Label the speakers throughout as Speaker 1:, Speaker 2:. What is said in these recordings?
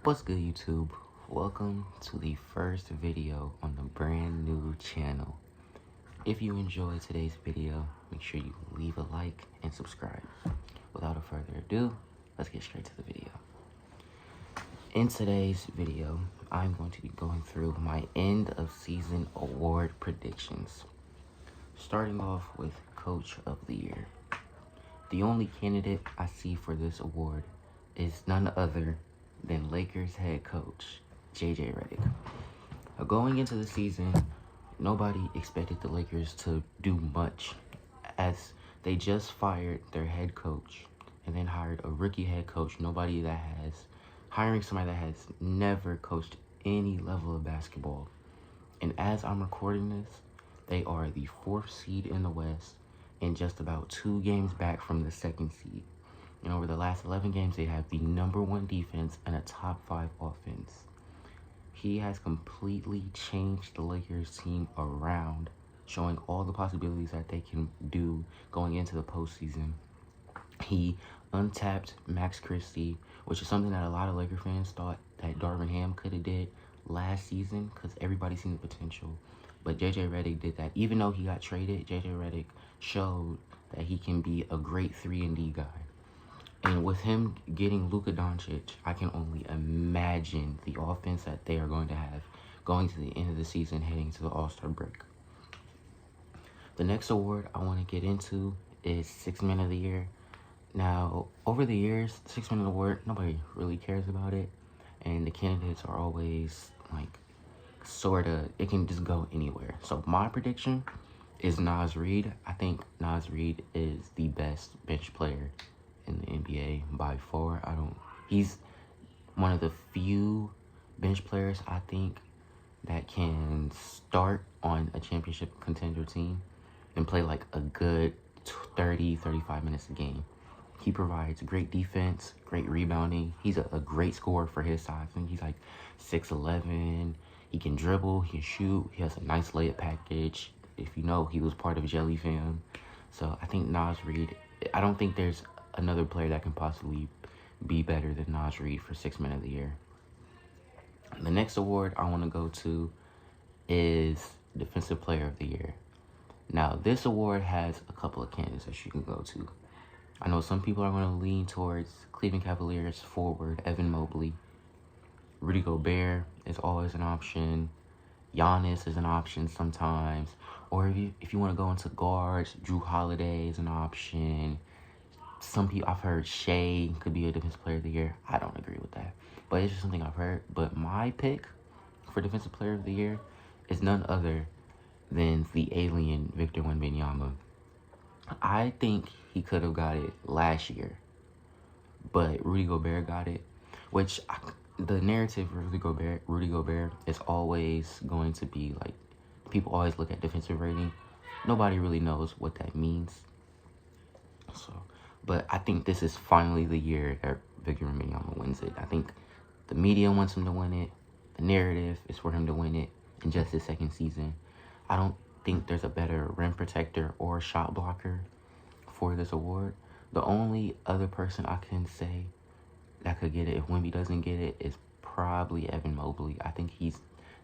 Speaker 1: What's good, YouTube? Welcome to the first video on the brand new channel. If you enjoyed today's video, make sure you leave a like and subscribe. Without further ado, let's get straight to the video. In today's video, I'm going to be going through my end of season award predictions. Starting off with Coach of the Year. The only candidate I see for this award is none other than Lakers head coach, JJ Redick. Going into the season, nobody expected the Lakers to do much, as they just fired their head coach and then hired a rookie head coach, hiring somebody that has never coached any level of basketball. And as I'm recording this, they are the 4th seed in the West and just about 2 games back from the 2nd seed. And over the last 11 games, they have the #1 defense and a top 5 offense. He has completely changed the Lakers team around, showing all the possibilities that they can do going into the postseason. He untapped Max Christie, which is something that a lot of Laker fans thought that Darvin Ham could have did last season because everybody seen the potential. But JJ Redick did that. Even though he got traded, JJ Redick showed that he can be a great 3-and-D guy. And with him getting Luka Doncic, I can only imagine the offense that they are going to have going to the end of the season, heading to the All-Star break. The next award I want to get into is 6th Man of the Year. Now, over the years, the 6th Man award, nobody really cares about it. And the candidates are always, it can just go anywhere. So my prediction is Naz Reid. I think Naz Reid is the best bench player in the NBA by far. He's one of the few bench players I think that can start on a championship contender team and play like a good 30-35 minutes a game. He provides great defense, great rebounding. He's a great scorer for his size. I think he's like 6'11". He can dribble, he can shoot, he has a nice layup package. If you know, he was part of Jelly Fam. So I think Naz Reid, I don't think there's another player that can possibly be better than Naz Reid for 6th Man of the Year. The next award I want to go to is Defensive Player of the Year. Now, this award has a couple of candidates that you can go to. I know some people are going to lean towards Cleveland Cavaliers forward Evan Mobley. Rudy Gobert is always an option. Giannis is an option sometimes. Or if you want to go into guards, Drew Holiday is an option. Some people, I've heard Shea could be a Defensive Player of the Year. I don't agree with that, but it's just something I've heard. But my pick for Defensive Player of the Year is none other than the alien Victor Wembanyama. I think he could have got it last year, but Rudy Gobert got it, the narrative for Rudy Gobert is always going to be like, people always look at defensive rating. Nobody really knows what that means. But I think this is finally the year that Victor Wembanyama wins it. I think the media wants him to win it. The narrative is for him to win it in just his 2nd season. I don't think there's a better rim protector or shot blocker for this award. The only other person I can say that could get it if Wemby doesn't get it is probably Evan Mobley. I think he's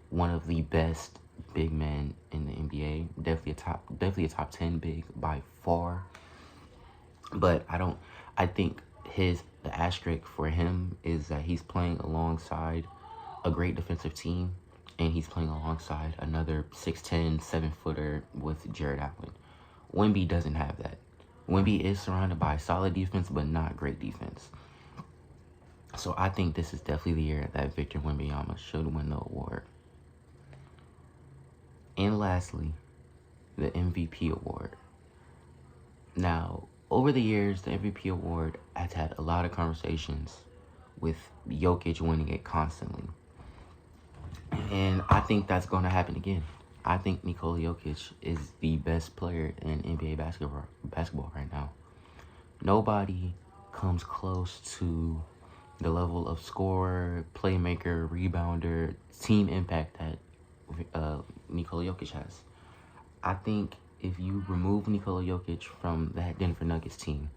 Speaker 1: one of the best big men in the NBA. Definitely a top 10 big by far. But I think the asterisk for him is that he's playing alongside a great defensive team, and he's playing alongside another 6'10", 7-footer with Jared Allen. Wemby doesn't have that. Wemby is surrounded by solid defense, but not great defense. So I think this is definitely the year that Victor Wembanyama should win the award. And lastly, the MVP award. Now, over the years, the MVP award has had a lot of conversations with Jokic winning it constantly. And I think that's going to happen again. I think Nikola Jokic is the best player in NBA basketball right now. Nobody comes close to the level of scorer, playmaker, rebounder, team impact that Nikola Jokic has. I think if you remove Nikola Jokic from that Denver Nuggets team,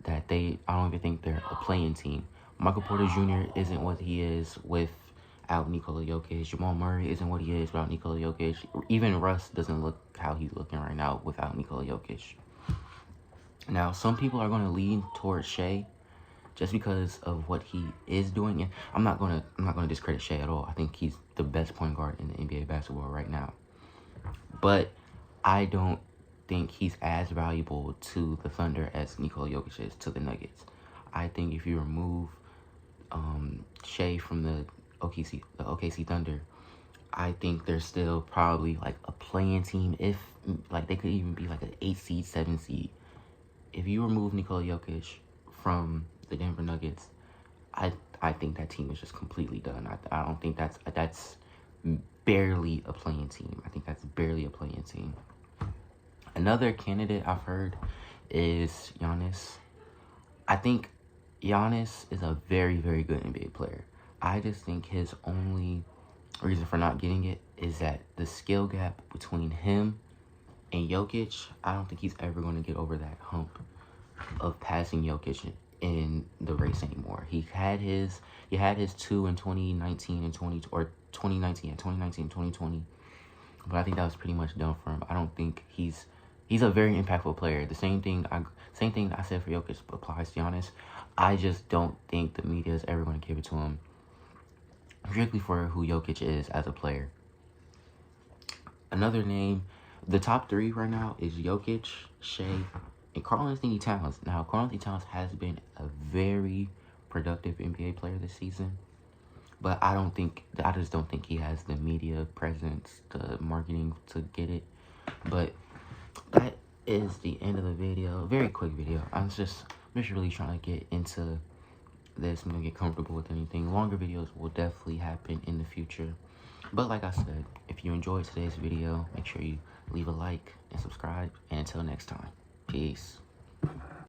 Speaker 1: I don't even think they're a playing team. Michael Porter Jr. isn't what he is without Nikola Jokic. Jamal Murray isn't what he is without Nikola Jokic. Even Russ doesn't look how he's looking right now without Nikola Jokic. Now, some people are going to lean towards Shea just because of what he is doing. And I'm not gonna discredit Shea at all. I think he's the best point guard in the NBA basketball right now. But I don't think he's as valuable to the Thunder as Nikola Jokic is to the Nuggets. I think if you remove Shea from the OKC Thunder, I think they're still probably like a playing team. If like they could even be like an 8 seed, 7 seed. If you remove Nikola Jokic from the Denver Nuggets, I think that team is just completely done. I don't think that's barely a playing team. I think that's barely a playing team. Another candidate I've heard is Giannis. I think Giannis is a very, very good NBA player. I just think his only reason for not getting it is that the skill gap between him and Jokic, I don't think he's ever going to get over that hump of passing Jokic in the race anymore. He had his 2 in 2019 and 2020. But I think that was pretty much done for him. I don't think he's a very impactful player. The same thing I said for Jokic applies to Giannis. I just don't think the media is ever going to give it to him, strictly for who Jokic is as a player. Another name, the top 3 right now is Jokic, Shea, and Karl-Anthony Towns. Now, Karl-Anthony Towns has been a very productive NBA player this season, but I just don't think he has the media presence, the marketing to get it. But that is the end of the video. Very quick video. I'm just really trying to get into this. I'm gonna get comfortable with anything. Longer videos will definitely happen in the future. But like I said, if you enjoyed today's video, make sure you leave a like and subscribe. And until next time, peace.